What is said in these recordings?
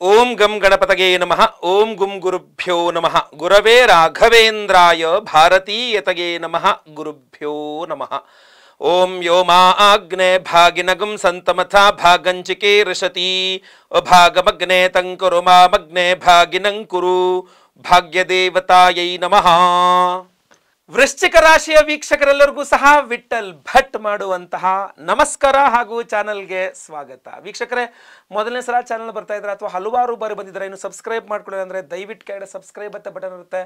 ಓಂ ಗಂ ಗಣಪತಗೆ ನಮಃ. ಓಂ ಗುಂ ಗುರುಭ್ಯೋ ನಮಃ. ಗುರವೇ ರಾಘವೇಂದ್ರಾಯ ಭಾರತೀಯತಗೆ ನಮಃ. ಗುರುಭ್ಯೋ ನಮಃ. ಓಂ ಯೋ ಮಾ ಆಗ್ನೇ ಭಾಗಿನಗಂ ಸಂತಮಥಾ ಭಾಗಂಚಿಕೆ ಋಷತಿ ಅಭಾಗಮಗ್ನೇ ತಂಕುರು ಮಾಮಗ್ನೇ ಭಾಗಿನಂ ಕುರು ಭಾಗ್ಯದೇವತಾಯೈ ನಮಃ. ವೃಶ್ಚಿಕ ರಾಶಿಯ ವೀಕ್ಷಕರೆಲ್ಲರಿಗೂ ಸಹ ವಿಠಲ್ ಭಟ್ ಮಾಡುವಂತಹ ನಮಸ್ಕಾರ ಹಾಗೂ ಚಾನಲ್ಗೆ ಸ್ವಾಗತ. ವೀಕ್ಷಕರೇ, ಮೊದಲನೇ ಸಲ ಚಾನಲ್ ಬರ್ತಾ ಇದ್ರೆ ಅಥವಾ ಹಲವಾರು ಬಾರಿ ಬಂದಿದ್ದಾರೆ, ಇನ್ನು ಸಬ್ಸ್ಕ್ರೈಬ್ ಮಾಡ್ಕೊಳ್ಳಿ ಅಂದರೆ ದಯವಿಟ್ಟು ಕೆಳಗಡೆ ಸಬ್ಸ್ಕ್ರೈಬ್ ಅಂತ ಬಟನ್ ಇರುತ್ತೆ,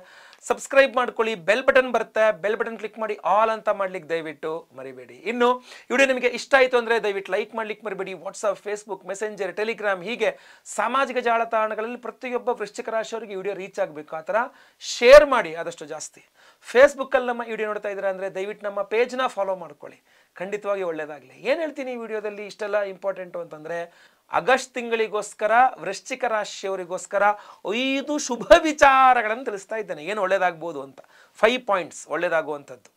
ಸಬ್ಸ್ಕ್ರೈಬ್ ಮಾಡ್ಕೊಳ್ಳಿ. ಬೆಲ್ ಬಟನ್ ಬರುತ್ತೆ, ಬೆಲ್ ಬಟನ್ ಕ್ಲಿಕ್ ಮಾಡಿ ಆಲ್ ಅಂತ ಮಾಡ್ಲಿಕ್ಕೆ ದಯವಿಟ್ಟು ಮರಿಬೇಡಿ. ಇನ್ನು ವಿಡಿಯೋ ನಿಮಗೆ ಇಷ್ಟ ಆಯಿತು ಅಂದರೆ ದಯವಿಟ್ಟು ಲೈಕ್ ಮಾಡ್ಲಿಕ್ಕೆ ಮರಿಬೇಡಿ. ವಾಟ್ಸಪ್, ಫೇಸ್ಬುಕ್, ಮೆಸೆಂಜರ್, ಟೆಲಿಗ್ರಾಮ್ ಹೀಗೆ ಸಾಮಾಜಿಕ ಜಾಲತಾಣಗಳಲ್ಲಿ ಪ್ರತಿಯೊಬ್ಬ ವೃಶ್ಚಿಕ ರಾಶಿಯವರಿಗೆ ವಿಡಿಯೋ ರೀಚ್ ಆಗಬೇಕು, ಆ ಥರ ಶೇರ್ ಮಾಡಿ ಆದಷ್ಟು ಜಾಸ್ತಿ. ಫೇಸ್ಬುಕ್ಕಲ್ಲಿ ನಮ್ಮ ವಿಡಿಯೋ ನೋಡ್ತಾ ಇದ್ದೀರಾ ಅಂದರೆ ದಯವಿಟ್ಟು ನಮ್ಮ ಪೇಜ್ನ ಫಾಲೋ ಮಾಡ್ಕೊಳ್ಳಿ, ಖಂಡಿತವಾಗಿ ಒಳ್ಳೆಯದಾಗಲಿ. ಏನು ಹೇಳ್ತೀನಿ ಈ ವಿಡಿಯೋದಲ್ಲಿ ಇಷ್ಟೆಲ್ಲ ಇಂಪಾರ್ಟೆಂಟು ಅಂತಂದರೆ, ಆಗಸ್ಟ್ ತಿಂಗಳಿಗೋಸ್ಕರ ವೃಶ್ಚಿಕ ರಾಶಿಯವರಿಗೋಸ್ಕರ 5 ಶುಭ ವಿಚಾರಗಳನ್ನು ತಿಳಿಸ್ತಾ ಇದ್ದೇನೆ. ಏನು ಒಳ್ಳೇದಾಗ್ಬೋದು ಅಂತ 5 ಪಾಯಿಂಟ್ಸ್ ಒಳ್ಳೇದಾಗುವಂಥದ್ದು.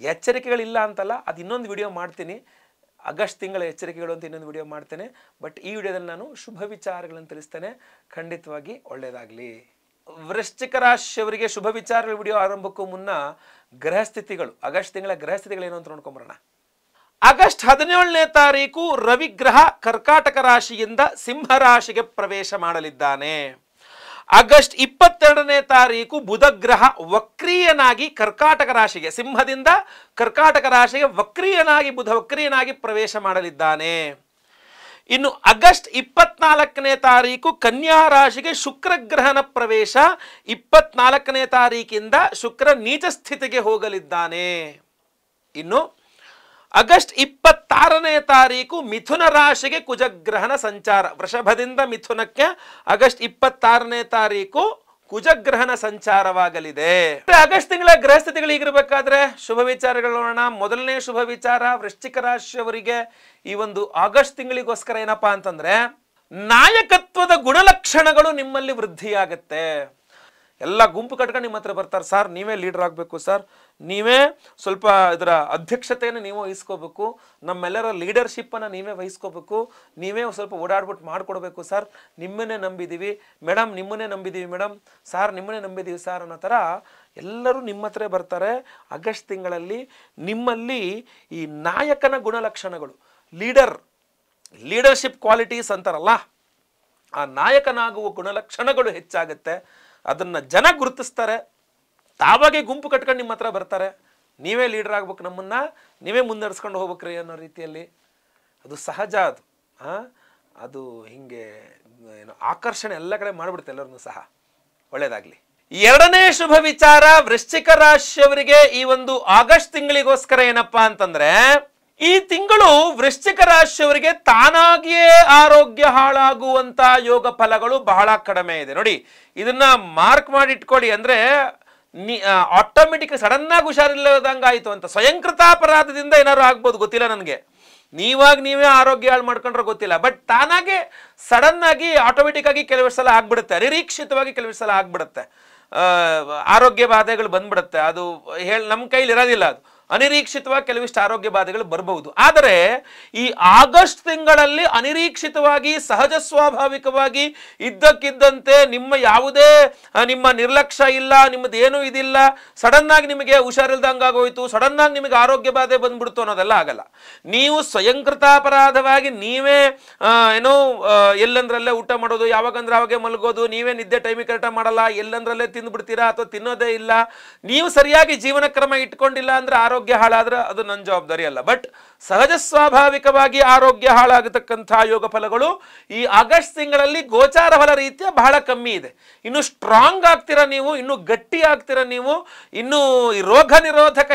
ಎಚ್ಚರಿಕೆಗಳಿಲ್ಲ ಅಂತಲ್ಲ, ಅದು ಇನ್ನೊಂದು ವಿಡಿಯೋ ಮಾಡ್ತೀನಿ. ಆಗಸ್ಟ್ ತಿಂಗಳ ಎಚ್ಚರಿಕೆಗಳು ಅಂತ ಇನ್ನೊಂದು ವಿಡಿಯೋ ಮಾಡ್ತೇನೆ. ಬಟ್ ಈ ವಿಡಿಯೋದಲ್ಲಿ ನಾನು ಶುಭ ವಿಚಾರಗಳನ್ನು ತಿಳಿಸ್ತೇನೆ, ಖಂಡಿತವಾಗಿ ಒಳ್ಳೆಯದಾಗಲಿ. ವೃಶ್ಚಿಕ ರಾಶಿಯವರಿಗೆ ಶುಭ ವಿಚಾರಗಳ ವಿಡಿಯೋ ಆರಂಭಕ್ಕೂ ಮುನ್ನ ಗ್ರಹಸ್ಥಿತಿಗಳು, ಆಗಸ್ಟ್ ತಿಂಗಳ ಗ್ರಹಸ್ಥಿತಿಗಳು ಏನು ಅಂತ ನೋಡ್ಕೊಂಬರೋಣ. ಆಗಸ್ಟ್ 17ನೇ ತಾರೀಕು ರವಿಗ್ರಹ ಕರ್ಕಾಟಕ ರಾಶಿಯಿಂದ ಸಿಂಹ ರಾಶಿಗೆ ಪ್ರವೇಶ ಮಾಡಲಿದ್ದಾನೆ. ಆಗಸ್ಟ್ 22ನೇ ತಾರೀಕು ಬುಧ ಗ್ರಹ ವಕ್ರೀಯನಾಗಿ ಕರ್ಕಾಟಕ ರಾಶಿಗೆ, ಸಿಂಹದಿಂದ ಕರ್ಕಾಟಕ ರಾಶಿಗೆ ವಕ್ರೀಯನಾಗಿ ಬುಧ ವಕ್ರೀಯನಾಗಿ ಪ್ರವೇಶ ಮಾಡಲಿದ್ದಾನೆ. ಇನ್ನು ಆಗಸ್ಟ್ 24ನೇ ತಾರೀಕು ಕನ್ಯಾ ರಾಶಿಗೆ ಶುಕ್ರ ಗ್ರಹನ ಪ್ರವೇಶ, 24ನೇ ತಾರೀಕಿಂದ ಶುಕ್ರ ನೀಚ ಸ್ಥಿತಿಗೆ ಹೋಗಲಿದ್ದಾನೆ. ಇನ್ನು ಆಗಸ್ಟ್ 26ನೇ ತಾರೀಕು ಮಿಥುನ ರಾಶಿಗೆ ಕುಜಗ್ರಹನ ಸಂಚಾರ, ವೃಷಭದಿಂದ ಮಿಥುನಕ್ಕೆ ಆಗಸ್ಟ್ 26ನೇ ತಾರೀಕು ಕುಜಗ್ರಹಣ ಸಂಚಾರವಾಗಲಿದೆ. ಆಗಸ್ಟ್ ತಿಂಗಳ ಗ್ರಹಸ್ಥಿತಿಗಳು ಹೀಗಿರಬೇಕಾದ್ರೆ ಶುಭ ವಿಚಾರಗಳು ನೋಡೋಣ. ಮೊದಲನೇ ಶುಭ ವಿಚಾರ ವೃಶ್ಚಿಕ ರಾಶಿಯವರಿಗೆ ಈ ಒಂದು ಆಗಸ್ಟ್ ತಿಂಗಳಿಗೋಸ್ಕರ ಏನಪ್ಪಾ ಅಂತಂದ್ರೆ, ನಾಯಕತ್ವದ ಗುಣಲಕ್ಷಣಗಳು ನಿಮ್ಮಲ್ಲಿ ವೃದ್ಧಿಯಾಗತ್ತೆ. ಎಲ್ಲ ಗುಂಪು ಕಟ್ಕೊಂಡು ನಿಮ್ಮ ಹತ್ರ ಬರ್ತಾರೆ, ಸರ್ ನೀವೇ ಲೀಡರ್ ಆಗಬೇಕು, ಸರ್ ನೀವೇ ಸ್ವಲ್ಪ ಇದರ ಅಧ್ಯಕ್ಷತೆಯನ್ನು ನೀವು ವಹಿಸ್ಕೋಬೇಕು, ನಮ್ಮೆಲ್ಲರ ಲೀಡರ್ಶಿಪ್ಪನ್ನು ನೀವೇ ವಹಿಸ್ಕೋಬೇಕು, ನೀವೇ ಸ್ವಲ್ಪ ಓಡಾಡ್ಬಿಟ್ಟು ಮಾಡಿಕೊಡ್ಬೇಕು, ಸರ್ ನಿಮ್ಮನ್ನೇ ನಂಬಿದ್ದೀವಿ ಮೇಡಮ್, ನಿಮ್ಮನ್ನೇ ನಂಬಿದ್ದೀವಿ ಮೇಡಮ್, ಸಾರ್ ನಿಮ್ಮನ್ನೇ ನಂಬಿದ್ದೀವಿ ಸಾರ್ ಅನ್ನೋ ಥರ ಎಲ್ಲರೂ ನಿಮ್ಮ ಹತ್ರ ಬರ್ತಾರೆ. ಆಗಸ್ಟ್ ತಿಂಗಳಲ್ಲಿ ನಿಮ್ಮಲ್ಲಿ ಈ ನಾಯಕನ ಗುಣಲಕ್ಷಣಗಳು, ಲೀಡರ್ಶಿಪ್ ಕ್ವಾಲಿಟೀಸ್ ಅಂತಾರಲ್ಲ, ಆ ನಾಯಕನಾಗುವ ಗುಣಲಕ್ಷಣಗಳು ಹೆಚ್ಚಾಗುತ್ತೆ. ಅದನ್ನು ಜನ ಗುರುತಿಸ್ತಾರೆ, ತಾವಾಗೆ ಗುಂಪು ಕಟ್ಕೊಂಡು ನಿಮ್ಮ ಹತ್ರ ಬರ್ತಾರೆ, ನೀವೇ ಲೀಡರ್ ಆಗ್ಬೇಕು, ನಮ್ಮನ್ನು ನೀವೇ ಮುನ್ನಡೆಸ್ಕೊಂಡು ಹೋಗ್ಬೇಕ್ರಿ ಅನ್ನೋ ರೀತಿಯಲ್ಲಿ. ಅದು ಸಹಜ, ಅದು ಹಿಂಗೆ ಏನು ಆಕರ್ಷಣೆ ಎಲ್ಲ ಕಡೆ ಮಾಡಿಬಿಡುತ್ತೆ ಎಲ್ಲರನ್ನೂ ಸಹ. ಒಳ್ಳೆಯದಾಗಲಿ. ಎರಡನೇ ಶುಭ ವಿಚಾರ ವೃಶ್ಚಿಕ ರಾಶಿಯವರಿಗೆ ಈ ಒಂದು ಆಗಸ್ಟ್ ತಿಂಗಳಿಗೋಸ್ಕರ ಏನಪ್ಪಾ ಅಂತಂದ್ರೆ, ಈ ತಿಂಗಳು ವೃಶ್ಚಿಕ ರಾಶಿಯವರಿಗೆ ತಾನಾಗಿಯೇ ಆರೋಗ್ಯ ಹಾಳಾಗುವಂತ ಯೋಗ ಫಲಗಳು ಬಹಳ ಕಡಿಮೆ ಇದೆ. ನೋಡಿ, ಇದನ್ನ ಮಾರ್ಕ್ ಮಾಡಿ ಇಟ್ಕೊಳ್ಳಿ. ಅಂದ್ರೆ ಆಟೋಮೆಟಿಕ್ ಸಡನ್ ಆಗಿ ಹುಷಾರಿಲ್ಲದಂಗ ಆಯ್ತು ಅಂತ, ಸ್ವಯಂಕೃತಾಪರಾಧದಿಂದ ಏನಾದ್ರು ಆಗ್ಬೋದು, ಗೊತ್ತಿಲ್ಲ ನನಗೆ. ನೀವೇ ಆರೋಗ್ಯ ಹಾಳು ಮಾಡ್ಕೊಂಡ್ರೆ ಗೊತ್ತಿಲ್ಲ, ಬಟ್ ತಾನಾಗೆ ಸಡನ್ ಆಗಿ ಆಟೋಮೆಟಿಕ್ ಆಗಿ ಕೆಲವು ಸಲ ಆಗ್ಬಿಡುತ್ತೆ, ಅನಿರೀಕ್ಷಿತವಾಗಿ ಕೆಲವು ಸಲ ಆಗ್ಬಿಡುತ್ತೆ, ಆರೋಗ್ಯ ಬಾಧೆಗಳು ಬಂದ್ಬಿಡುತ್ತೆ. ಅದು ನಮ್ಮ ಕೈಲಿ ಇರೋದಿಲ್ಲ, ಅದು ಅನಿರೀಕ್ಷಿತವಾಗಿ ಕೆಲವಿಷ್ಟು ಆರೋಗ್ಯ ಬಾಧೆಗಳು ಬರಬಹುದು. ಆದರೆ ಈ ಆಗಸ್ಟ್ ತಿಂಗಳಲ್ಲಿ ಅನಿರೀಕ್ಷಿತವಾಗಿ ಸಹಜ ಸ್ವಾಭಾವಿಕವಾಗಿ ಇದ್ದಕ್ಕಿದ್ದಂತೆ ನಿಮ್ಮ ನಿರ್ಲಕ್ಷ್ಯ ಇಲ್ಲ, ನಿಮ್ಮದೇನೂ ಇದಿಲ್ಲ, ಸಡನ್ ಆಗಿ ನಿಮಗೆ ಹುಷಾರಿಲ್ದಂಗಾಗೋಯ್ತು, ಸಡನ್ ಆಗಿ ನಿಮಗೆ ಆರೋಗ್ಯ ಬಾಧೆ ಬಂದ್ಬಿಡ್ತು ಅನ್ನೋದೆಲ್ಲ ಆಗಲ್ಲ. ನೀವು ಸ್ವಯಂಕೃತಾಪರಾಧವಾಗಿ ನೀವೇ ಎಲ್ಲಂದ್ರಲ್ಲೇ ಊಟ ಮಾಡೋದು, ಯಾವಾಗಂದ್ರೆ ಅವಾಗೆ ಮಲಗೋದು, ನೀವೇ ನಿದ್ದೆ ಟೈಮಿಗೆ ಕರೆಕ್ಟಾಗಿ ಮಾಡಲ್ಲ, ಎಲ್ಲಂದ್ರಲ್ಲೇ ತಿಂದ್ಬಿಡ್ತೀರಾ ಅಥವಾ ತಿನ್ನೋದೇ ಇಲ್ಲ, ನೀವು ಸರಿಯಾಗಿ ಜೀವನ ಕ್ರಮ ಇಟ್ಕೊಂಡಿಲ್ಲ ಅಂದ್ರೆ ಆರೋಗ್ಯ ಹಾಳಾದ್ರೆ ಅದು ನನ್ನ ಜವಾಬ್ದಾರಿ ಅಲ್ಲ. ಬಟ್ ಸಹಜ ಸ್ವಾಭಾವಿಕವಾಗಿ ಆರೋಗ್ಯ ಹಾಳಾಗತಕ್ಕಂತಹ ಯೋಗ ಫಲಗಳು ಈ ಆಗಸ್ಟ್ ತಿಂಗಳಲ್ಲಿ ಗೋಚಾರ ಫಲ ರೀತಿಯ ಬಹಳ ಕಮ್ಮಿ ಇದೆ. ಇನ್ನು ಸ್ಟ್ರಾಂಗ್ ಆಗ್ತೀರಾ ನೀವು, ಇನ್ನು ಗಟ್ಟಿ ಆಗ್ತೀರಾ ನೀವು, ಇನ್ನು ಈ ರೋಗ ನಿರೋಧಕ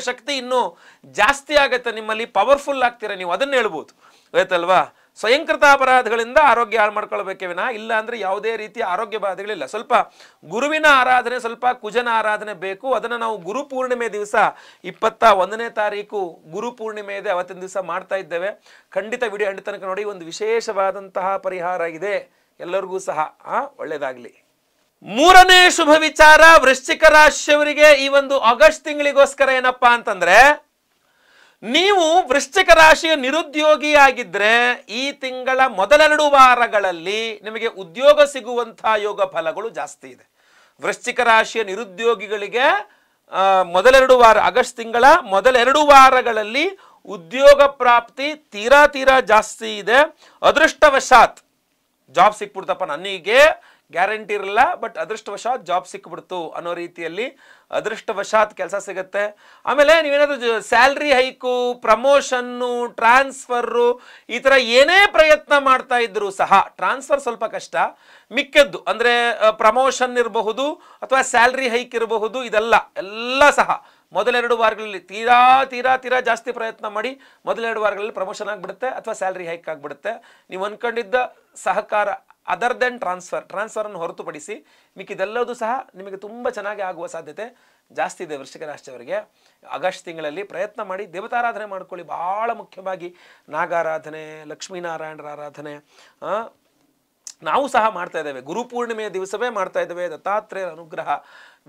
ಶಕ್ತಿ ಇನ್ನು ಜಾಸ್ತಿ ಆಗುತ್ತೆ ನಿಮ್ಮಲ್ಲಿ, ಪವರ್ಫುಲ್ ಆಗ್ತೀರಾ ನೀವು, ಅದನ್ನ ಹೇಳ್ಬೋದು. ಆಯ್ತಲ್ವಾ? ಸ್ವಯಂಕೃತ ಅಪರಾಧಗಳಿಂದ ಆರೋಗ್ಯ ಹಾಳು ಮಾಡ್ಕೊಳ್ಬೇಕೇ ವಿನ ಇಲ್ಲ ಅಂದ್ರೆ ಯಾವುದೇ ರೀತಿಯ ಆರೋಗ್ಯ ಬಾಧೆಗಳಿಲ್ಲ. ಸ್ವಲ್ಪ ಗುರುವಿನ ಆರಾಧನೆ, ಸ್ವಲ್ಪ ಕುಜನ ಆರಾಧನೆ ಬೇಕು. ಅದನ್ನು ನಾವು ಗುರು ಪೂರ್ಣಿಮೆ ದಿವಸ 21ನೇ ತಾರೀಕು ಗುರು ಪೂರ್ಣಿಮೆ ಇದೆ, ಅವತ್ತಿನ ದಿವಸ ಮಾಡ್ತಾ ಇದ್ದೇವೆ. ಖಂಡಿತ ವಿಡಿಯೋ ಎಂಡ್ ತನಕ ನೋಡಿ, ಒಂದು ವಿಶೇಷವಾದಂತಹ ಪರಿಹಾರ ಇದೆ ಎಲ್ಲರಿಗೂ ಸಹ. ಒಳ್ಳೆಯದಾಗಲಿ. ಮೂರನೇ ಶುಭ ವಿಚಾರ ವೃಶ್ಚಿಕ ರಾಶಿಯವರಿಗೆ ಈ ಒಂದು ಆಗಸ್ಟ್ ತಿಂಗಳಿಗೋಸ್ಕರ ಏನಪ್ಪಾ ಅಂತಂದ್ರೆ, ನೀವು ವೃಶ್ಚಿಕ ರಾಶಿಯ ನಿರುದ್ಯೋಗಿಯಾಗಿದ್ರೆ ಈ ತಿಂಗಳ ಮೊದಲೆರಡು ವಾರಗಳಲ್ಲಿ ನಿಮಗೆ ಉದ್ಯೋಗ ಸಿಗುವಂತಹ ಯೋಗ ಫಲಗಳು ಜಾಸ್ತಿ ಇದೆ. ವೃಶ್ಚಿಕ ರಾಶಿಯ ನಿರುದ್ಯೋಗಿಗಳಿಗೆ ಮೊದಲೆರಡು ವಾರ, ಆಗಸ್ಟ್ ತಿಂಗಳ ಮೊದಲೆರಡು ವಾರಗಳಲ್ಲಿ ಉದ್ಯೋಗ ಪ್ರಾಪ್ತಿ ತೀರಾ ಜಾಸ್ತಿ ಇದೆ. ಅದೃಷ್ಟವಶಾತ್ ಜಾಬ್ ಸಿಕ್ಬಿಡ್ತಪ್ಪ, ನನಗೆ ಗ್ಯಾರಂಟಿ ಇರಲ್ಲ, ಬಟ್ ಅದೃಷ್ಟವಶಾತ್ ಜಾಬ್ ಸಿಕ್ಬಿಡ್ತು ಅನ್ನೋ ರೀತಿಯಲ್ಲಿ ಅದೃಷ್ಟವಶಾತ್ ಕೆಲಸ ಸಿಗುತ್ತೆ. ಆಮೇಲೆ ನೀವೇನಾದರೂ ಸ್ಯಾಲ್ರಿ ಹೈಕು, ಪ್ರಮೋಷನ್ನು, ಟ್ರಾನ್ಸ್ಫರು ಈ ಥರ ಏನೇ ಪ್ರಯತ್ನ ಮಾಡ್ತಾ ಇದ್ರು ಸಹ ಟ್ರಾನ್ಸ್ಫರ್ ಸ್ವಲ್ಪ ಕಷ್ಟ. ಮಿಕ್ಕದ್ದು ಅಂದರೆ ಪ್ರಮೋಷನ್ ಇರಬಹುದು ಅಥವಾ ಸ್ಯಾಲ್ರಿ ಹೈಕ್ ಇರಬಹುದು, ಎಲ್ಲ ಸಹ ಮೊದಲೆರಡು ವಾರಗಳಲ್ಲಿ ತೀರಾ ಜಾಸ್ತಿ ಪ್ರಯತ್ನ ಮಾಡಿ ಮೊದಲೆರಡು ವಾರಗಳಲ್ಲಿ ಪ್ರಮೋಷನ್ ಆಗಿಬಿಡುತ್ತೆ ಅಥವಾ ಸ್ಯಾಲ್ರಿ ಹೈಕ್ ಆಗಿಬಿಡುತ್ತೆ. ನೀವು ಅಂದ್ಕೊಂಡಿದ್ದ ಸಹಕಾರ ಅದರ್ ದೆನ್ ಟ್ರಾನ್ಸ್ಫರನ್ನು ಹೊರತುಪಡಿಸಿ ಮಿಕ್ಕಿದೆಲ್ಲದೂ ಸಹ ನಿಮಗೆ ತುಂಬ ಚೆನ್ನಾಗಿ ಆಗುವ ಸಾಧ್ಯತೆ ಜಾಸ್ತಿ ಇದೆ. ವೃಶ್ಚಿಕ ರಾಶಿಯವರಿಗೆ ಆಗಸ್ಟ್ ತಿಂಗಳಲ್ಲಿ ಪ್ರಯತ್ನ ಮಾಡಿ ದೇವತಾರಾಧನೆ ಮಾಡ್ಕೊಳ್ಳಿ. ಭಾಳ ಮುಖ್ಯವಾಗಿ ನಾಗಾರಾಧನೆ, ಲಕ್ಷ್ಮೀನಾರಾಯಣರ ಆರಾಧನೆ ನಾವು ಸಹ ಮಾಡ್ತಾ ಇದ್ದೇವೆ. ಗುರುಪೂರ್ಣಿಮೆಯ ದಿವಸವೇ ಮಾಡ್ತಾ ಇದ್ದೇವೆ. ದತ್ತಾತ್ರೇಯರ ಅನುಗ್ರಹ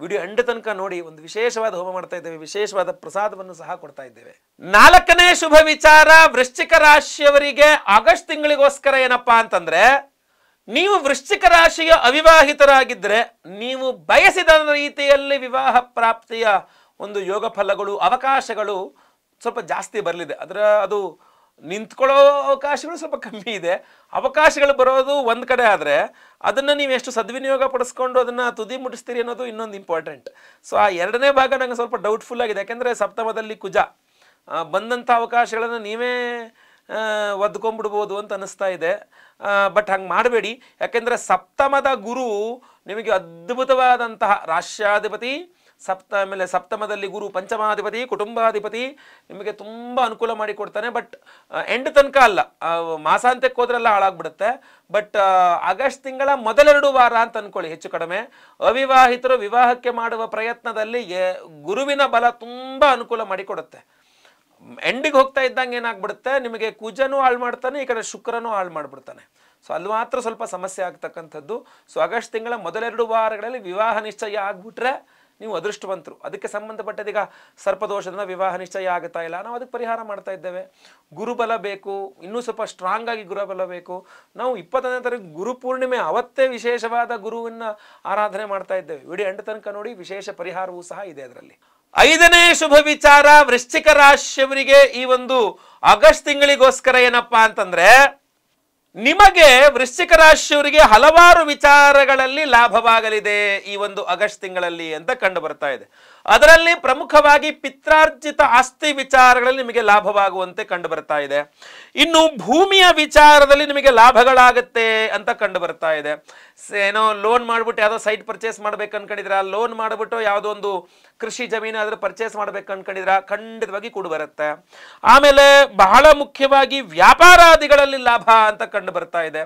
ವಿಡಿಯೋ ಎಂಡ್ ತನಕ ನೋಡಿ. ಒಂದು ವಿಶೇಷವಾದ ಹೋಮ ಮಾಡ್ತಾ ಇದ್ದೇವೆ, ವಿಶೇಷವಾದ ಪ್ರಸಾದವನ್ನು ಸಹ ಕೊಡ್ತಾ ಇದ್ದೇವೆ. 4ನೇ ಶುಭ ವಿಚಾರ ವೃಶ್ಚಿಕ ರಾಶಿಯವರಿಗೆ ಆಗಸ್ಟ್ ತಿಂಗಳಿಗೋಸ್ಕರ ಏನಪ್ಪಾ ಅಂತಂದ್ರೆ, ನೀವು ವೃಶ್ಚಿಕ ರಾಶಿಯ ಅವಿವಾಹಿತರಾಗಿದ್ದರೆ ನೀವು ಬಯಸಿದ ರೀತಿಯಲ್ಲಿ ವಿವಾಹ ಪ್ರಾಪ್ತಿಯ ಒಂದು ಯೋಗ ಫಲಗಳು, ಅವಕಾಶಗಳು ಸ್ವಲ್ಪ ಜಾಸ್ತಿ ಬರಲಿದೆ. ಅದು ನಿಂತ್ಕೊಳ್ಳೋ ಅವಕಾಶಗಳು ಸ್ವಲ್ಪ ಕಮ್ಮಿ ಇದೆ. ಅವಕಾಶಗಳು ಬರೋದು ಒಂದು ಕಡೆ ಆದರೆ ಅದನ್ನು ನೀವು ಎಷ್ಟು ಸದ್ವಿನಿಯೋಗ ಪಡಿಸ್ಕೊಂಡು ಅದನ್ನು ತುದಿ ಮುಟ್ಟಿಸ್ತೀರಿ ಅನ್ನೋದು ಇನ್ನೊಂದು ಇಂಪಾರ್ಟೆಂಟ್. ಸೊ ಆ ಎರಡನೇ ಭಾಗ ನನಗೆ ಸ್ವಲ್ಪ ಡೌಟ್ಫುಲ್ ಆಗಿದೆ. ಯಾಕೆಂದರೆ ಸಪ್ತಮದಲ್ಲಿ ಕುಜ, ಬಂದಂಥ ಅವಕಾಶಗಳನ್ನು ನೀವೇ ಒದ್ಕೊಂಡ್ಬಿಡ್ಬೋದು ಅಂತ ಅನ್ನಿಸ್ತಾ ಇದೆ. ಬಟ್ ಹಂಗೆ ಮಾಡಬೇಡಿ. ಯಾಕೆಂದರೆ ಸಪ್ತಮದ ಗುರು ನಿಮಗೆ ಅದ್ಭುತವಾದಂತಹ ರಾಷ್ಟ್ರಾಧಿಪತಿ, ಆಮೇಲೆ ಸಪ್ತಮದಲ್ಲಿ ಗುರು ಪಂಚಮಾಧಿಪತಿ, ಕುಟುಂಬಾಧಿಪತಿ, ನಿಮಗೆ ತುಂಬ ಅನುಕೂಲ ಮಾಡಿ ಕೊಡ್ತಾನೆ. ಬಟ್ ಎಂಡ್ ತನಕ ಅಲ್ಲ, ಮಾಸಾಂತ್ಯಕ್ಕೆ ಹೋದ್ರೆಲ್ಲ ಹಾಳಾಗ್ಬಿಡುತ್ತೆ. ಬಟ್ ಆಗಸ್ಟ್ ತಿಂಗಳ ಮೊದಲೆರಡು ವಾರ ಅಂತ ಅನ್ಕೊಳ್ಳಿ ಹೆಚ್ಚು ಕಡಿಮೆ. ಅವಿವಾಹಿತರು ವಿವಾಹಕ್ಕೆ ಮಾಡುವ ಪ್ರಯತ್ನದಲ್ಲಿ ಗುರುವಿನ ಬಲ ತುಂಬ ಅನುಕೂಲ ಮಾಡಿ ಕೊಡುತ್ತೆ. ಎಂಡಿಗೆ ಹೋಗ್ತಾ ಇದ್ದಂಗೆ ಏನಾಗ್ಬಿಡುತ್ತೆ, ನಿಮಗೆ ಕುಜನೂ ಹಾಳು ಮಾಡ್ತಾನೆ, ಈ ಕಡೆ ಶುಕ್ರನೂ ಹಾಳು ಮಾಡಿಬಿಡ್ತಾನೆ. ಸೊ ಅಲ್ಲಿ ಮಾತ್ರ ಸ್ವಲ್ಪ ಸಮಸ್ಯೆ ಆಗ್ತಕ್ಕಂಥದ್ದು. ಸೊ ಆಗಸ್ಟ್ ತಿಂಗಳ ಮೊದಲೆರಡು ವಾರಗಳಲ್ಲಿ ವಿವಾಹ ನಿಶ್ಚಯ ಆಗ್ಬಿಟ್ರೆ ನೀವು ಅದೃಷ್ಟವಂತರು. ಅದಕ್ಕೆ ಸಂಬಂಧಪಟ್ಟದೀಗ ಸರ್ಪದೋಷದಿಂದ ವಿವಾಹ ನಿಶ್ಚಯ ಆಗುತ್ತಾ ಇಲ್ಲ, ನಾವು ಅದಕ್ಕೆ ಪರಿಹಾರ ಮಾಡ್ತಾ ಇದ್ದೇವೆ. ಗುರುಬಲ ಬೇಕು, ಇನ್ನೂ ಸ್ವಲ್ಪ ಸ್ಟ್ರಾಂಗ್ ಆಗಿ ಗುರುಬಲ ಬೇಕು. ನಾವು 21ನೇ ತಾರೀಕು ಗುರುಪೂರ್ಣಿಮೆ ಅವತ್ತೇ ವಿಶೇಷವಾದ ಗುರುವಿನ ಆರಾಧನೆ ಮಾಡ್ತಾ ಇದ್ದೇವೆ. ವಿಡಿಯೋ ಎಂಡ್ ತನಕ ನೋಡಿ, ವಿಶೇಷ ಪರಿಹಾರವೂ ಸಹ ಇದೆ ಅದರಲ್ಲಿ. 5ನೇ ಶುಭ ವಿಚಾರ ವೃಶ್ಚಿಕ ರಾಶಿಯವರಿಗೆ ಈ ಒಂದು ಆಗಸ್ಟ್ ತಿಂಗಳಿಗೋಸ್ಕರ ಏನಪ್ಪಾ ಅಂತಂದ್ರೆ, ನಿಮಗೆ ವೃಶ್ಚಿಕ ರಾಶಿಯವರಿಗೆ ಹಲವಾರು ವಿಚಾರಗಳಲ್ಲಿ ಲಾಭವಾಗಲಿದೆ ಈ ಒಂದು ಆಗಸ್ಟ್ ತಿಂಗಳಲ್ಲಿ ಅಂತ ಕಂಡು ಬರ್ತಾ ಇದೆ. ಅದರಲ್ಲಿ ಪ್ರಮುಖವಾಗಿ ಪಿತ್ರಾರ್ಜಿತ ಆಸ್ತಿ ವಿಚಾರಗಳಲ್ಲಿ ನಿಮಗೆ ಲಾಭವಾಗುವಂತೆ ಕಂಡು ಬರ್ತಾ ಇದೆ. ಇನ್ನು ಭೂಮಿಯ ವಿಚಾರದಲ್ಲಿ ನಿಮಗೆ ಲಾಭಗಳಾಗುತ್ತೆ ಅಂತ ಕಂಡು ಬರ್ತಾ ಇದೆ. ಏನೋ ಲೋನ್ ಮಾಡ್ಬಿಟ್ಟು ಯಾವುದೋ ಸೈಟ್ ಪರ್ಚೇಸ್ ಮಾಡ್ಬೇಕು ಅನ್ಕೊಂಡಿದ್ರ, ಲೋನ್ ಮಾಡಿಬಿಟ್ಟು ಯಾವುದೋ ಒಂದು ಕೃಷಿ ಜಮೀನು ಆದ್ರೆ ಪರ್ಚೇಸ್ ಮಾಡ್ಬೇಕು ಅನ್ಕೊಂಡಿದ್ರ, ಖಂಡಿತವಾಗಿ ಕೂಡ ಬರುತ್ತೆ. ಆಮೇಲೆ ಬಹಳ ಮುಖ್ಯವಾಗಿ ವ್ಯಾಪಾರಾದಿಗಳಲ್ಲಿ ಲಾಭ ಅಂತ ಕಂಡು ಬರ್ತಾ ಇದೆ.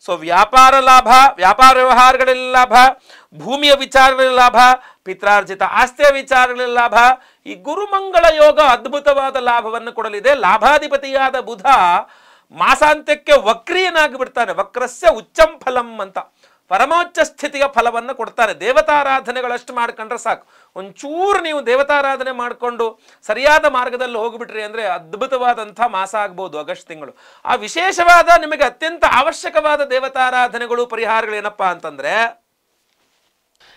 ಸೊ ವ್ಯಾಪಾರ ಲಾಭ, ವ್ಯಾಪಾರ ವ್ಯವಹಾರಗಳಲ್ಲಿ ಲಾಭ, ಭೂಮಿಯ ವಿಚಾರಗಳಲ್ಲಿ ಲಾಭ, ಪಿತ್ರಾರ್ಜಿತ ಆಸ್ತಿಯ ವಿಚಾರಗಳಲ್ಲಿ ಲಾಭ. ಈ ಗುರುಮಂಗಳ ಯೋಗ ಅದ್ಭುತವಾದ ಲಾಭವನ್ನು ಕೊಡಲಿದೆ. ಲಾಭಾಧಿಪತಿಯಾದ ಬುಧ ಮಾಸಾಂತ್ಯಕ್ಕೆ ವಕ್ರಿಯನಾಗಿ ಬಿಡ್ತಾನೆ. ವಕ್ರಸ್ಯ ಉಚ್ಚಂ ಫಲಂ ಅಂತ ಪರಮೋಚ್ಚ ಸ್ಥಿತಿಯ ಫಲವನ್ನು ಕೊಡ್ತಾನೆ. ದೇವತಾರಾಧನೆಗಳಷ್ಟು ಮಾಡ್ಕೊಂಡ್ರೆ ಸಾಕು. ಒಂಚೂರು ನೀವು ದೇವತಾರಾಧನೆ ಮಾಡಿಕೊಂಡು ಸರಿಯಾದ ಮಾರ್ಗದಲ್ಲಿ ಹೋಗ್ಬಿಟ್ರಿ ಅಂದರೆ ಅದ್ಭುತವಾದಂಥ ಮಾಸ ಆಗ್ಬೋದು ಆಗಸ್ಟ್ ತಿಂಗಳು. ಆ ವಿಶೇಷವಾದ ನಿಮಗೆ ಅತ್ಯಂತ ಅವಶ್ಯಕವಾದ ದೇವತಾರಾಧನೆಗಳು, ಪರಿಹಾರಗಳು ಏನಪ್ಪಾ ಅಂತಂದ್ರೆ,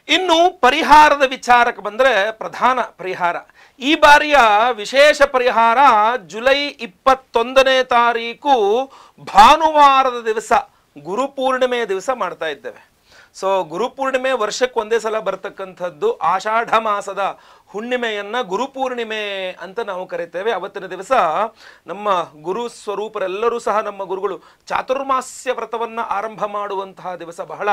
ಇನ್ನು ಪರಿಹಾರದ ವಿಚಾರಕ್ಕೆ ಬಂದರೆ ಪ್ರಧಾನ ಪರಿಹಾರ, ಈ ಬಾರಿಯ ವಿಶೇಷ ಪರಿಹಾರ ಜುಲೈ 21ನೇ ತಾರೀಕು ಭಾನುವಾರದ ದಿವಸ, ಗುರುಪೂರ್ಣಿಮೆಯ ದಿವಸ ಮಾಡ್ತಾ ಇದ್ದೇವೆ. ಸೊ ಗುರುಪೂರ್ಣಿಮೆ ವರ್ಷಕ್ಕೆ ಒಂದೇ ಸಲ ಬರ್ತಕ್ಕಂಥದ್ದು. ಆಷಾಢ ಮಾಸದ ಹುಣ್ಣಿಮೆಯನ್ನ ಗುರುಪೂರ್ಣಿಮೆ ಅಂತ ನಾವು ಕರಿತೇವೆ. ಅವತ್ತಿನ ದಿವಸ ನಮ್ಮ ಗುರು ಸ್ವರೂಪರೆಲ್ಲರೂ ಸಹ ನಮ್ಮ ಗುರುಗಳು ಚಾತುರ್ಮಾಸ್ಯ ವ್ರತವನ್ನು ಆರಂಭ ಮಾಡುವಂತಹ ದಿವಸ, ಬಹಳ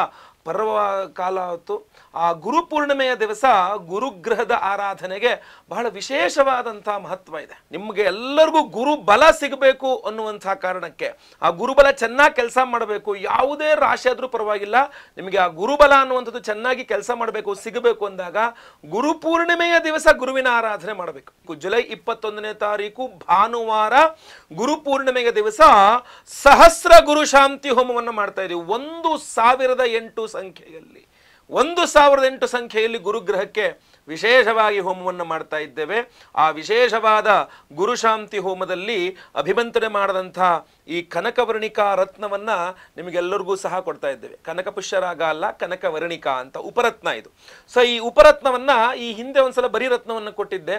ಪರ್ವ ಕಾಲ ಹೊತ್ತು. ಆ ಗುರುಪೂರ್ಣಿಮೆಯ ದಿವಸ ಗುರುಗ್ರಹದ ಆರಾಧನೆಗೆ ಬಹಳ ವಿಶೇಷವಾದಂಥ ಮಹತ್ವ ಇದೆ. ನಿಮಗೆ ಎಲ್ಲರಿಗೂ ಗುರು ಬಲ ಸಿಗಬೇಕು ಅನ್ನುವಂಥ ಕಾರಣಕ್ಕೆ, ಆ ಗುರುಬಲ ಚೆನ್ನಾಗಿ ಕೆಲಸ ಮಾಡಬೇಕು, ಯಾವುದೇ ರಾಶಿ ಆದರೂ ಪರವಾಗಿಲ್ಲ, ನಿಮಗೆ ಆ ಗುರುಬಲ ಅನ್ನುವಂಥದ್ದು ಚೆನ್ನಾಗಿ ಕೆಲಸ ಮಾಡಬೇಕು, ಸಿಗಬೇಕು ಅಂದಾಗ ಗುರುಪೂರ್ಣಿಮೆಯ ದಿವಸ ಗುರುವಿನ ಆರಾಧನೆ ಮಾಡಬೇಕು. ಜುಲೈ 21ನೇ ತಾರೀಕು ಭಾನುವಾರ ಗುರುಪೂರ್ಣಿಮೆಯ ದಿವಸ ಸಹಸ್ರ ಗುರು ಶಾಂತಿ ಹೋಮವನ್ನು ಮಾಡ್ತಾ ಇದ್ದೀವಿ. 1008 ಸಂಖ್ಯೆಯಲ್ಲಿ 1008 ಸಂಖ್ಯೆಯಲ್ಲಿ ಗುರುಗ್ರಹಕ್ಕೆ ವಿಶೇಷವಾಗಿ ಹೋಮವನ್ನು ಮಾಡ್ತಾ ಇದ್ದೇವೆ. ಆ ವಿಶೇಷವಾದ ಗುರುಶಾಂತಿ ಹೋಮದಲ್ಲಿ ಅಭಿಮಂತ್ರಣೆ ಮಾಡಿದಂಥ ಈ ಕನಕವರ್ಣಿಕಾ ರತ್ನವನ್ನು ನಿಮಗೆಲ್ಲರಿಗೂ ಸಹ ಕೊಡ್ತಾ ಇದ್ದೇವೆ. ಕನಕ ಪುಷ್ಯರಾಗ ಅಲ್ಲ, ಕನಕವರ್ಣಿಕಾ ಅಂತ ಉಪರತ್ನ ಇದು. ಸೊ ಈ ಉಪರತ್ನವನ್ನು ಈ ಹಿಂದೆ ಒಂದ್ಸಲ ಬರೀ ರತ್ನವನ್ನು ಕೊಟ್ಟಿದ್ದೆ.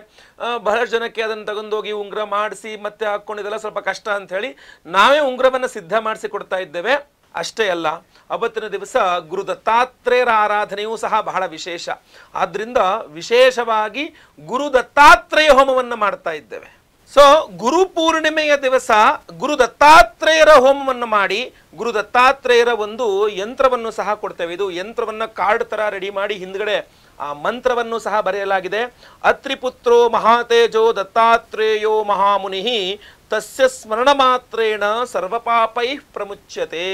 ಬಹಳಷ್ಟು ಜನಕ್ಕೆ ಅದನ್ನು ತಗೊಂಡೋಗಿ ಉಂಗುರ ಮಾಡಿಸಿ ಮತ್ತೆ ಹಾಕ್ಕೊಂಡಿದ್ದೆಲ್ಲ ಸ್ವಲ್ಪ ಕಷ್ಟ ಅಂತ ಹೇಳಿ ನಾವೇ ಉಂಗುರವನ್ನು ಸಿದ್ಧ ಮಾಡಿಸಿ ಕೊಡ್ತಾ ಇದ್ದೇವೆ. ಅಷ್ಟೇ ಅಲ್ಲ, ಅವತ್ತಿನ ದಿವಸ ಗುರು ದತ್ತಾತ್ರೇಯರ ಆರಾಧನೆಯೂ ಸಹ ಬಹಳ ವಿಶೇಷ. ಆದ್ದರಿಂದ ವಿಶೇಷವಾಗಿ ಗುರು ದತ್ತಾತ್ರೇಯ ಹೋಮವನ್ನು ಮಾಡ್ತಾ ಇದ್ದೇವೆ. ಸೊ ಗುರು ಪೂರ್ಣಿಮೆಯ ದಿವಸ ಗುರು ದತ್ತಾತ್ರೇಯರ ಹೋಮವನ್ನು ಮಾಡಿ ಗುರು ದತ್ತಾತ್ರೇಯರ ಒಂದು ಯಂತ್ರವನ್ನು ಸಹ ಕೊಡ್ತೇವೆ. ಇದು ಯಂತ್ರವನ್ನು ಕಾರ್ಡ್ ಥರ ರೆಡಿ ಮಾಡಿ ಹಿಂದ್ಗಡೆ ಆ ಮಂತ್ರವನ್ನು ಸಹ ಬರೆಯಲಾಗಿದೆ. ಅತ್ರಿಪುತ್ರೋ ಮಹಾತೇಜೋ ದತ್ತಾತ್ರೇಯೋ ಮಹಾಮುನಿ ತಸ್ಯ ಸ್ಮರಣ ಮಾತ್ರೇಣ ಸರ್ವಪಾಪೈ ಪ್ರಮುಚ್ಯತೆ.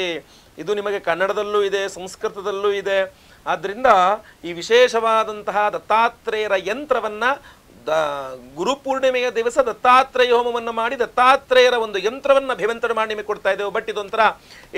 ಇದು ನಿಮಗೆ ಕನ್ನಡದಲ್ಲೂ ಇದೆ, ಸಂಸ್ಕೃತದಲ್ಲೂ ಇದೆ. ಆದ್ದರಿಂದ ಈ ವಿಶೇಷವಾದಂತಹ ದತ್ತಾತ್ರೇಯರ ಯಂತ್ರವನ್ನು ಗುರುಪೂರ್ಣಿಮೆಯ ದಿವಸ ದತ್ತಾತ್ರೇಯ ಹೋಮವನ್ನು ಮಾಡಿ ದತ್ತಾತ್ರೇಯರ ಒಂದು ಯಂತ್ರವನ್ನು ಅಭಿಮಂತ್ರಣ ಮಾಡಿ ನಿಮಗೆ ಕೊಡ್ತಾ ಇದ್ದೇವೆ. ಬಟ್ ಇದೊಂಥರ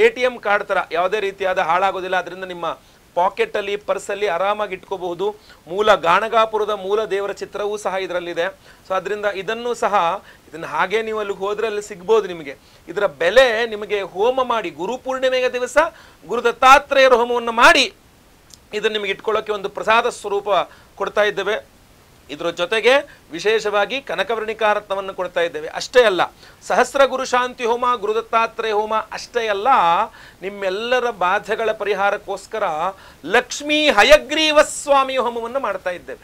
ATM ಕಾರ್ಡ್ ಥರ, ಯಾವುದೇ ರೀತಿಯಾದ ಹಾಳಾಗೋದಿಲ್ಲ. ಅದರಿಂದ ನಿಮ್ಮ ಪಾಕೆಟಲ್ಲಿ, ಪರ್ಸಲ್ಲಿ ಆರಾಮಾಗಿ ಇಟ್ಕೋಬಹುದು. ಮೂಲ ಗಾಣಗಾಪುರದ ಮೂಲ ದೇವರ ಚಿತ್ರವೂ ಸಹ ಇದರಲ್ಲಿದೆ. ಸೊ ಅದರಿಂದ ಇದನ್ನು ಹಾಗೆ ನೀವು ಅಲ್ಲಿಗೆ ಹೋದರೆ ಅಲ್ಲಿ ಸಿಗ್ಬೋದು ನಿಮಗೆ. ಇದರ ಬೆಲೆ ನಿಮಗೆ ಹೋಮ ಮಾಡಿ ಗುರುಪೂರ್ಣಿಮೆಯ ದಿವಸ ಗುರು ದತ್ತಾತ್ರೇಯರ ಹೋಮವನ್ನು ಮಾಡಿ ಇದನ್ನು ನಿಮಗೆ ಇಟ್ಕೊಳ್ಳೋಕ್ಕೆ ಒಂದು ಪ್ರಸಾದ ಸ್ವರೂಪ ಕೊಡ್ತಾ ಇದ್ದೇವೆ. ಇದರ ಜೊತೆಗೆ ವಿಶೇಷವಾಗಿ ಕನಕವರ್ಣಿಕಾ ರತ್ನವನ್ನು ಕೊಡ್ತಾ ಇದ್ದೇವೆ. ಅಷ್ಟೇ ಅಲ್ಲ, ಸಹಸ್ರ ಗುರು ಶಾಂತಿ ಹೋಮ, ಗುರು ದತ್ತಾತ್ರೇಯ ಹೋಮ ಅಷ್ಟೇ ಅಲ್ಲ, ನಿಮ್ಮೆಲ್ಲರ ಬಾಧೆಗಳ ಪರಿಹಾರಕ್ಕೋಸ್ಕರ ಲಕ್ಷ್ಮೀ ಹಯಗ್ರೀವ ಸ್ವಾಮಿ ಹೋಮವನ್ನು ಮಾಡ್ತಾ ಇದ್ದೇವೆ.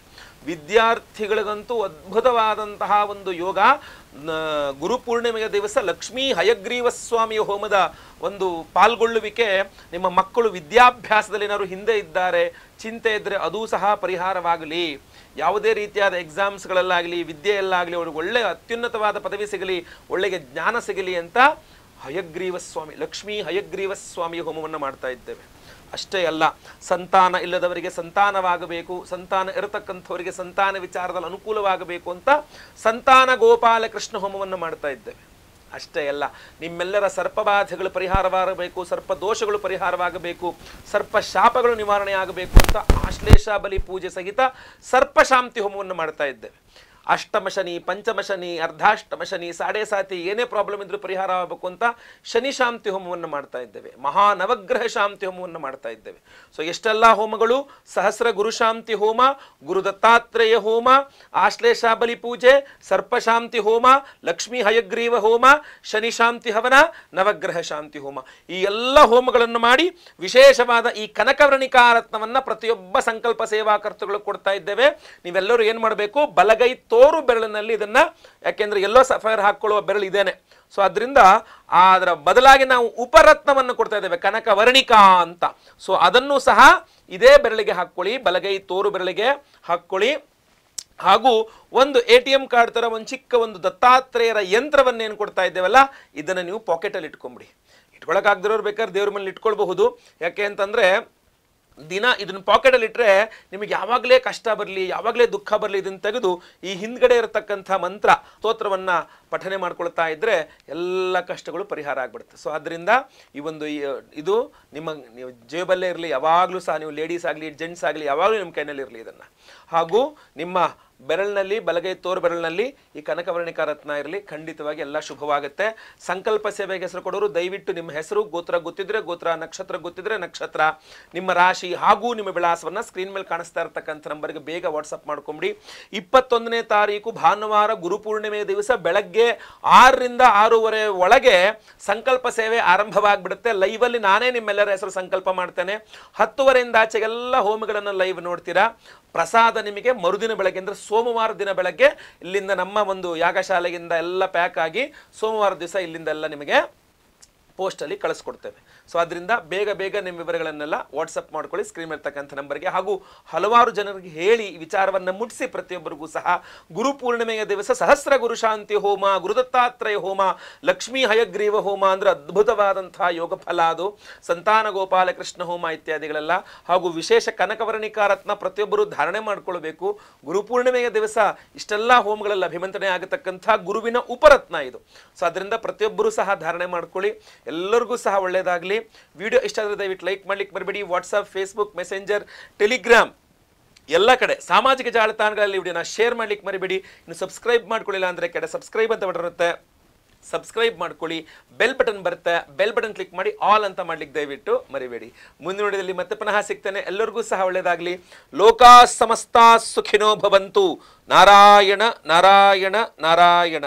ವಿದ್ಯಾರ್ಥಿಗಳಿಗಂತೂ ಅದ್ಭುತವಾದಂತಹ ಒಂದು ಯೋಗ. ಗುರುಪೂರ್ಣಿಮೆಯ ದಿವಸ ಲಕ್ಷ್ಮೀ ಹಯಗ್ರೀವ ಸ್ವಾಮಿಯ ಹೋಮದ ಒಂದು ಪಾಲ್ಗೊಳ್ಳುವಿಕೆ. ನಿಮ್ಮ ಮಕ್ಕಳು ವಿದ್ಯಾಭ್ಯಾಸದಲ್ಲಿ ಏನಾದ್ರು ಹಿಂದೆ ಇದ್ದಾರೆ, ಚಿಂತೆ ಇದ್ದರೆ ಅದೂ ಸಹ ಪರಿಹಾರವಾಗಲಿ. ಯಾವುದೇ ರೀತಿಯಾದ ಎಕ್ಸಾಮ್ಸ್ಗಳಲ್ಲಾಗಲಿ, ವಿದ್ಯೆಯಲ್ಲಾಗಲಿ ಅವ್ರಿಗೆ ಒಳ್ಳೆಯ ಅತ್ಯುನ್ನತವಾದ ಪದವಿ ಸಿಗಲಿ, ಒಳ್ಳೆಯ ಜ್ಞಾನ ಸಿಗಲಿ ಅಂತ ಹಯಗ್ರೀವ ಸ್ವಾಮಿ, ಲಕ್ಷ್ಮೀ ಹಯಗ್ರೀವ ಸ್ವಾಮಿಯ ಹೋಮವನ್ನು ಮಾಡ್ತಾ ಇದ್ದೇವೆ. ಅಷ್ಟೇ ಅಲ್ಲ, ಸಂತಾನ ಇಲ್ಲದವರಿಗೆ ಸಂತಾನವಾಗಬೇಕು, ಸಂತಾನ ಇರತಕ್ಕಂಥವರಿಗೆ ಸಂತಾನ ವಿಚಾರದಲ್ಲಿ ಅನುಕೂಲವಾಗಬೇಕು ಅಂತ ಸಂತಾನ ಗೋಪಾಲ ಕೃಷ್ಣ ಹೋಮವನ್ನು ಮಾಡ್ತಾ ಇದ್ದೇವೆ. ಅಷ್ಟೇ ಅಲ್ಲ, ನಿಮ್ಮೆಲ್ಲರ ಸರ್ಪಬಾಧೆಗಳು ಪರಿಹಾರವಾಗಬೇಕು, ಸರ್ಪ ದೋಷಗಳು ಪರಿಹಾರವಾಗಬೇಕು, ಸರ್ಪ ಶಾಪಗಳು ನಿವಾರಣೆ ಆಗಬೇಕು ಅಂತ ಆಶ್ಲೇಷ ಬಲಿ ಪೂಜೆ ಸಹಿತ ಸರ್ಪಶಾಂತಿ ಹೋಮವನ್ನು ಮಾಡ್ತಾ ಇದ್ದೇವೆ. ಅಷ್ಟಮ ಶನಿ, ಪಂಚಮ ಶನಿ, ಅರ್ಧಾಷ್ಟಮ ಶನಿ, ಸಾಡೆ ಸಾತಿ ಏನೇ ಪ್ರಾಬ್ಲಮ್ ಇದ್ರೂ ಪರಿಹಾರ ಆಗಬೇಕು ಅಂತ ಶನಿ ಶಾಂತಿ ಹೋಮವನ್ನು ಮಾಡ್ತಾ ಇದ್ದೇವೆ. ಮಹಾನವಗ್ರಹ ಶಾಂತಿ ಹೋಮವನ್ನು ಮಾಡ್ತಾ ಇದ್ದೇವೆ. ಸೊ ಎಷ್ಟೆಲ್ಲ ಹೋಮಗಳು: ಸಹಸ್ರ ಗುರು ಶಾಂತಿ ಹೋಮ, ಗುರು ದತ್ತಾತ್ರೇಯ ಹೋಮ, ಆಶ್ಲೇಷ ಬಲಿ ಪೂಜೆ, ಸರ್ಪಶಾಂತಿ ಹೋಮ, ಲಕ್ಷ್ಮೀ ಹಯಗ್ರೀವ ಹೋಮ, ಶನಿ ಶಾಂತಿ ಹವನ, ನವಗ್ರಹ ಶಾಂತಿ ಹೋಮ. ಈ ಎಲ್ಲ ಹೋಮಗಳನ್ನು ಮಾಡಿ ವಿಶೇಷವಾದ ಈ ಕನಕವರ್ಣಿಕಾ ರತ್ನವನ್ನು ಪ್ರತಿಯೊಬ್ಬ ಸಂಕಲ್ಪ ಸೇವಾಕರ್ತಗಳು ಕೊಡ್ತಾ ಇದ್ದೇವೆ. ನೀವೆಲ್ಲರೂ ಏನು ಮಾಡಬೇಕು? ಬಲಗೈ ತೋರು ಬೆರಳಿನಲ್ಲಿ ಇದನ್ನ, ಯಾಕೆಂದ್ರೆ ಎಲ್ಲೋ ಸಫೈರ್ ಹಾಕೊಳ್ಳುವ ಬೆರಳು ಇದೇನೆ. ಸೊ ಅದರಿಂದ ಅದರ ಬದಲಾಗಿ ನಾವು ಉಪರತ್ನವನ್ನು ಕೊಡ್ತಾ ಇದ್ದೇವೆ, ಕನಕವರ್ಣಿಕಾ ಅಂತ. ಸೊ ಅದನ್ನು ಸಹ ಇದೇ ಬೆರಳಿಗೆ ಹಾಕ್ಕೊಳ್ಳಿ, ಬಲಗೈ ತೋರು ಬೆರಳಿಗೆ ಹಾಕ್ಕೊಳ್ಳಿ. ಹಾಗೂ ಒಂದು ATM ಕಾರ್ಡ್ ತರ ಒಂದು ಚಿಕ್ಕ ಒಂದು ದತ್ತಾತ್ರೇಯರ ಯಂತ್ರವನ್ನೇನು ಕೊಡ್ತಾ ಇದ್ದೇವಲ್ಲ, ಇದನ್ನು ನೀವು ಪಾಕೆಟಲ್ಲಿ ಇಟ್ಕೊಂಬಿಡಿ. ಇಟ್ಕೊಳಕ್ಕಾಗದಿರೋರು ಬೇಕಾದ್ರೆ ದೇವ್ರ ಮೇಲೆ ಇಟ್ಕೊಳ್ಬಹುದು. ಯಾಕೆ ಅಂತಂದ್ರೆ ದಿನ ಇದನ್ನ ಪಾಕೆಟಲ್ಲಿ ಇಟ್ಟರೆ ನಿಮಗೆ ಯಾವಾಗಲೇ ಕಷ್ಟ ಬರಲಿ, ಯಾವಾಗಲೇ ದುಃಖ ಬರಲಿ, ಇದನ್ನು ತೆಗೆದು ಈ ಹಿಂದ್ಗಡೆ ಇರತಕ್ಕಂಥ ಮಂತ್ರ ಸ್ತೋತ್ರವನ್ನು ಪಠನೆ ಮಾಡ್ಕೊಳ್ತಾ ಇದ್ದರೆ ಎಲ್ಲ ಕಷ್ಟಗಳು ಪರಿಹಾರ ಆಗಿಬಿಡುತ್ತೆ. ಸೊ ಆದ್ದರಿಂದ ಈ ಒಂದು ಇದು ನೀವು ಜೇಬಲ್ಲೇ ಇರಲಿ, ಯಾವಾಗಲೂ ಸಹ ನೀವು ಲೇಡೀಸ್ ಆಗಲಿ ಜೆಂಟ್ಸ್ ಆಗಲಿ ಯಾವಾಗಲೂ ನಿಮ್ಮ ಕೈನಲ್ಲಿ ಇರಲಿ ಇದನ್ನು. ಹಾಗೂ ನಿಮ್ಮ ಬೆರಳಿನಲ್ಲಿ, ಬಲಗೈ ತೋರು ಬೆರಳಿನಲ್ಲಿ ಈ ಕನಕವರ್ಣಿಕಾ ರತ್ನ ಇರಲಿ, ಖಂಡಿತವಾಗಿ ಎಲ್ಲ ಶುಭವಾಗುತ್ತೆ. ಸಂಕಲ್ಪ ಸೇವೆಗೆ ಹೆಸರು ಕೊಡೋರು ದಯವಿಟ್ಟು ನಿಮ್ಮ ಹೆಸರು, ಗೋತ್ರ ಗೊತ್ತಿದ್ರೆ ಗೋತ್ರ, ನಕ್ಷತ್ರ ಗೊತ್ತಿದ್ರೆ ನಕ್ಷತ್ರ, ನಿಮ್ಮ ರಾಶಿ ಹಾಗೂ ನಿಮ್ಮ ವಿಳಾಸವನ್ನು ಸ್ಕ್ರೀನ್ ಮೇಲೆ ಕಾಣಿಸ್ತಾ ಇರತಕ್ಕಂಥ ನಂಬರ್ಗೆ ಬೇಗ ವಾಟ್ಸಪ್ ಮಾಡ್ಕೊಂಬಿಡಿ. 21ನೇ ತಾರೀಕು ಭಾನುವಾರ ಗುರುಪೂರ್ಣಿಮೆ ದಿವಸ ಬೆಳಗ್ಗೆ 6ರಿಂದ 6:30 ಒಳಗೆ ಸಂಕಲ್ಪ ಸೇವೆ ಆರಂಭವಾಗಿಬಿಡುತ್ತೆ. ಲೈವಲ್ಲಿ ನಾನೇ ನಿಮ್ಮೆಲ್ಲರ ಹೆಸರು ಸಂಕಲ್ಪ ಮಾಡ್ತೇನೆ. 10:30ಯಿಂದ ಆಚೆಗೆಲ್ಲ ಹೋಮಗಳನ್ನು ಲೈವ್ ನೋಡ್ತೀರಾ. ಪ್ರಸಾದ ನಿಮಗೆ ಮರುದಿನ ಬೆಳಗ್ಗೆ ಅಂದರೆ ಸೋಮವಾರ ದಿನ ಬೆಳಗ್ಗೆ ಇಲ್ಲಿಂದ ನಮ್ಮ ಒಂದು ಯಾಗಶಾಲೆಯಿಂದ ಎಲ್ಲ ಪ್ಯಾಕ್ ಆಗಿ ಸೋಮವಾರ ದಿವಸ ಇಲ್ಲಿಂದ ಎಲ್ಲ ನಿಮಗೆ ಪೋಸ್ಟಲ್ಲಿ ಕಳಿಸ್ಕೊಡ್ತೇವೆ. ಸೊ ಅದರಿಂದ ಬೇಗ ಬೇಗ ನಿಮ್ಮ ವಿವರಗಳನ್ನೆಲ್ಲ ವಾಟ್ಸಪ್ ಮಾಡ್ಕೊಳ್ಳಿ ಸ್ಕ್ರೀನ್ ಇರ್ತಕ್ಕಂಥ ನಂಬರ್ಗೆ. ಹಾಗೂ ಹಲವಾರು ಜನರಿಗೆ ಹೇಳಿ ಈ ವಿಚಾರವನ್ನು ಮುಟ್ಟಿಸಿ ಪ್ರತಿಯೊಬ್ಬರಿಗೂ ಸಹ ಗುರುಪೂರ್ಣಿಮೆಯ ದಿವಸ ಸಹಸ್ರ ಗುರು ಶಾಂತಿ ಹೋಮ, ಗುರುದತ್ತಾತ್ರೇಯ ಹೋಮ, ಲಕ್ಷ್ಮೀ ಹಯಗ್ರೀವ ಹೋಮ ಅಂದರೆ ಅದ್ಭುತವಾದಂತಹ ಯೋಗ ಫಲ ಅದು. ಸಂತಾನ ಗೋಪಾಲ ಕೃಷ್ಣ ಹೋಮ ಇತ್ಯಾದಿಗಳೆಲ್ಲ. ಹಾಗೂ ವಿಶೇಷ ಕನಕವರ್ಣಿಕಾ ರತ್ನ ಪ್ರತಿಯೊಬ್ಬರು ಧಾರಣೆ ಮಾಡ್ಕೊಳ್ಬೇಕು. ಗುರುಪೂರ್ಣಿಮೆಯ ದಿವಸ ಇಷ್ಟೆಲ್ಲ ಹೋಮಗಳಲ್ಲಿ ಅಭಿಮಂತ್ರಣೆ ಆಗತಕ್ಕಂಥ ಗುರುವಿನ ಉಪರತ್ನ ಇದು. ಸೊ ಅದರಿಂದ ಪ್ರತಿಯೊಬ್ಬರು ಸಹ ಧಾರಣೆ ಮಾಡ್ಕೊಳ್ಳಿ. ಎಲ್ಲರಿಗೂ ಸಹ ಒಳ್ಳೆಯದಾಗಲಿ. ಮಾಡಿ. ವಿಡಿಯೋ ಇಷ್ಟ ಆದರೆ ದಯವಿಟ್ಟು ಲೈಕ್ ಮಾಡ್ಲಿಕ್ಕೆ ಮರಿಬೇಡಿ. ವಾಟ್ಸಪ್, ಫೇಸ್ಬುಕ್, ಮೆಸೆಂಜರ್, ಟೆಲಿಗ್ರಾಮ್ ಎಲ್ಲ ಕಡೆ ಸಾಮಾಜಿಕ ಜಾಲತಾಣಗಳಲ್ಲಿ ವಿಡಿಯೋನ ಶೇರ್ ಮಾಡ್ಲಿಕ್ಕೆ ಮರಿಬೇಡಿ. ಇನ್ನು ಸಬ್ಸ್ಕ್ರೈಬ್ ಮಾಡ್ಕೊಳ್ಳಿಲ್ಲ ಅಂದರೆ ಕೆಡೆ ಸಬ್ಸ್ಕ್ರೈಬ್ ಅಂತ ಬರುತ್ತೆ, ಸಬ್ಸ್ಕ್ರೈಬ್ ಮಾಡ್ಕೊಳ್ಳಿ. ಬೆಲ್ ಬಟನ್ ಬರುತ್ತೆ, ಬೆಲ್ ಬಟನ್ ಕ್ಲಿಕ್ ಮಾಡಿ ಆಲ್ ಅಂತ ಮಾಡ್ಲಿಕ್ಕೆ ದಯವಿಟ್ಟು ಮರಿಬೇಡಿ. ಮುಂದಿನ ವಿಡಿಯೋದಲ್ಲಿ ಮತ್ತೆ ಪುನಃ ಸಿಗ್ತೇನೆ. ಎಲ್ಲರಿಗೂ ಸಹ ಒಳ್ಳೆಯದಾಗಲಿ. ಲೋಕಾ ಸಮಸ್ತ ಸುಖಿನೋ ಭವಂತು. ನಾರಾಯಣ ನಾರಾಯಣ ನಾರಾಯಣ.